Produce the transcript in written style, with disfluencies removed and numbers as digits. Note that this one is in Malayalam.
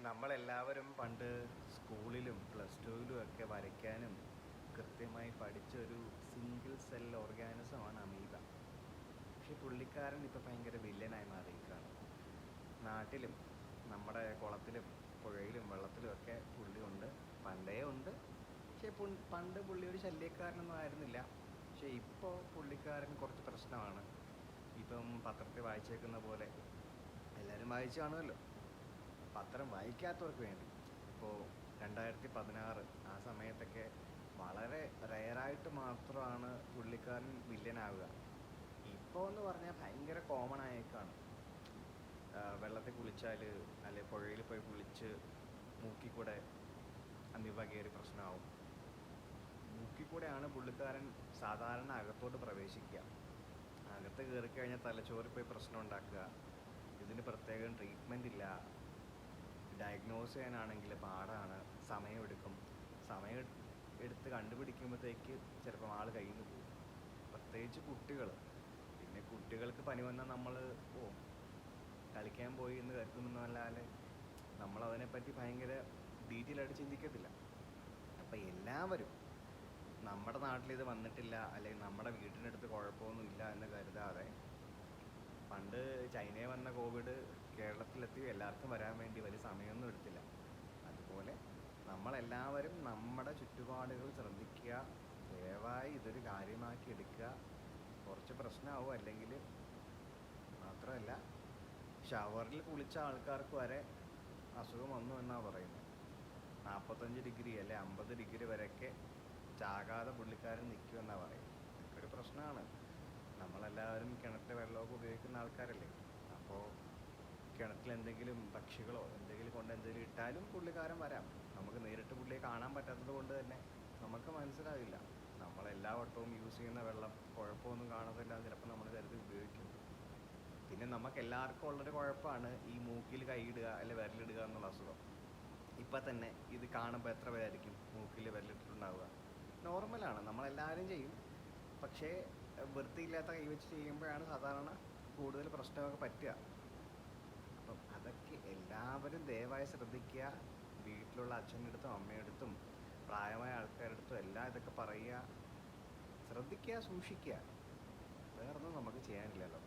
നമ്മളെല്ലാവരും പണ്ട് സ്കൂളിലും പ്ലസ് ടുവിലും ഒക്കെ വരയ്ക്കാനും കൃത്യമായി പഠിച്ചൊരു സിംഗിൾ സെൽ ഓർഗാനിസമാണ് അമീബ. പക്ഷെ പുള്ളിക്കാരൻ ഇപ്പോൾ ഭയങ്കര വില്ലനായി മാറിയിരിക്കുകയാണ്. നാട്ടിലും നമ്മുടെ കുളത്തിലും പുഴയിലും വെള്ളത്തിലും ഒക്കെ പുള്ളി ഉണ്ട്, പണ്ടേ ഉണ്ട്. പക്ഷേ പണ്ട് പുള്ളി ഒരു ശല്യക്കാരനൊന്നും ആയിരുന്നില്ല. പക്ഷേ ഇപ്പോൾ പുള്ളിക്കാരൻ കുറച്ച് പ്രശ്നമാണ്. ഇപ്പം പത്രത്തിൽ വായിച്ചേക്കുന്ന പോലെ എല്ലാവരും വായിച്ചു കാണുമല്ലോ. പത്രം വായിക്കാത്തവർക്ക് വേണ്ടി ഇപ്പോൾ 2016 ആ സമയത്തൊക്കെ വളരെ റെയറായിട്ട് മാത്രമാണ് പുള്ളിക്കാരൻ വില്ലനാവുക. ഇപ്പോൾ എന്ന് പറഞ്ഞാൽ ഭയങ്കര കോമൺ ആയേക്കാണ്. വെള്ളത്തിൽ കുളിച്ചാൽ അല്ലെ പുഴയിൽ പോയി കുളിച്ച് മൂക്കിൽ കൂടെ അമീബ കയറി പ്രശ്നമാവും. മൂക്കിൽ കൂടെയാണ് പുള്ളിക്കാരൻ സാധാരണ അകത്തോട്ട് പ്രവേശിക്കുക. അകത്ത് കയറി കഴിഞ്ഞാൽ തലച്ചോറിൽ പോയി പ്രശ്നം ഉണ്ടാക്കുക. ഇതിന് പ്രത്യേകം ട്രീറ്റ്മെൻ്റ് ഇല്ല. ഡയഗ്നോസ് ചെയ്യാനാണെങ്കിൽ പാടാണ്, സമയമെടുക്കും. സമയം എടുത്ത് കണ്ടുപിടിക്കുമ്പോഴത്തേക്ക് ചിലപ്പോൾ ആൾ കയ്യിൽ നിന്ന് പോകും. പ്രത്യേകിച്ച് കുട്ടികൾ. പിന്നെ കുട്ടികൾക്ക് പനി വന്നാൽ നമ്മൾ കളിക്കാൻ പോയി എന്ന് കരുതുന്നല്ലാതെ നമ്മളതിനെപ്പറ്റി ഭയങ്കര ഡീറ്റെയിൽ ആയിട്ട് ചിന്തിക്കത്തില്ല. അപ്പം എല്ലാവരും നമ്മുടെ നാട്ടിലിത് വന്നിട്ടില്ല അല്ലെങ്കിൽ നമ്മുടെ വീട്ടിനടുത്ത് കുഴപ്പമൊന്നുമില്ല എന്ന് കരുതാതെ, പണ്ട് ചൈനയിൽ വന്ന കോവിഡ് കേരളത്തിലെത്തി എല്ലാവർക്കും വരാൻ വേണ്ടി വലിയ സമയമൊന്നും എടുത്തില്ല. അതുപോലെ നമ്മളെല്ലാവരും നമ്മുടെ ചുറ്റുപാടുകൾ ശ്രദ്ധിക്കുക. ദയവായി ഇതൊരു കാര്യമാക്കി എടുക്കുക. കുറച്ച് പ്രശ്നമാവും. അല്ലെങ്കിൽ മാത്രമല്ല, ഷവറിൽ കുളിച്ച ആൾക്കാർക്ക് വരെ അസുഖം വന്നു എന്നാണ് പറയുന്നത്. 45 ഡിഗ്രി അല്ലെ 50 ഡിഗ്രി വരെയൊക്കെ ചാകാതെ പുള്ളിക്കാരൻ നിൽക്കുമെന്നാണ് പറയുന്നത്. ഇതൊക്കെ ഒരു പ്രശ്നമാണ്. നമ്മളെല്ലാവരും കിണറ്റിലെ വെള്ളമൊക്കെ ഉപയോഗിക്കുന്ന ആൾക്കാരല്ലേ. അപ്പോൾ കിണറ്റിൽ എന്തെങ്കിലും പക്ഷികളോ എന്തെങ്കിലും കൊണ്ട് എന്തെങ്കിലും ഇട്ടാലും പുള്ളിക്കാരൻ വരാം. നമുക്ക് നേരിട്ട് പുള്ളിയെ കാണാൻ പറ്റാത്തത് കൊണ്ട് തന്നെ നമുക്ക് മനസ്സിലാവില്ല. നമ്മളെല്ലാ വട്ടവും യൂസ് ചെയ്യുന്ന വെള്ളം കുഴപ്പമൊന്നും കാണത്തില്ല, ചിലപ്പോൾ നമ്മൾ കരുതി ഉപയോഗിക്കും. പിന്നെ നമുക്ക് എല്ലാവർക്കും ഉള്ളൊരു കുഴപ്പമാണ് ഈ മൂക്കിൽ കൈയിടുക അല്ലെ വിരലിടുക എന്നുള്ള അസുഖം. ഇപ്പം തന്നെ ഇത് കാണുമ്പോൾ എത്ര പേരായിരിക്കും മൂക്കിൽ വിരലിട്ടിട്ടുണ്ടാവുക? നോർമലാണ്, നമ്മളെല്ലാവരും ചെയ്യും. പക്ഷേ വൃത്തിയില്ലാത്ത കൈ വെച്ച് ചെയ്യുമ്പോഴാണ് സാധാരണ കൂടുതൽ പ്രശ്നമൊക്കെ പറ്റുക. അപ്പം അതൊക്കെ എല്ലാവരും ദയവായി ശ്രദ്ധിക്കുക. വീട്ടിലുള്ള അച്ഛൻ്റെ അടുത്തും അമ്മയുടെ അടുത്തും പ്രായമായ ആൾക്കാരുടെ അടുത്തും എല്ലാം ഇതൊക്കെ പറയുക. ശ്രദ്ധിക്കുക, സൂക്ഷിക്കുക. വേറൊന്നും നമുക്ക് ചെയ്യാനില്ലല്ലോ.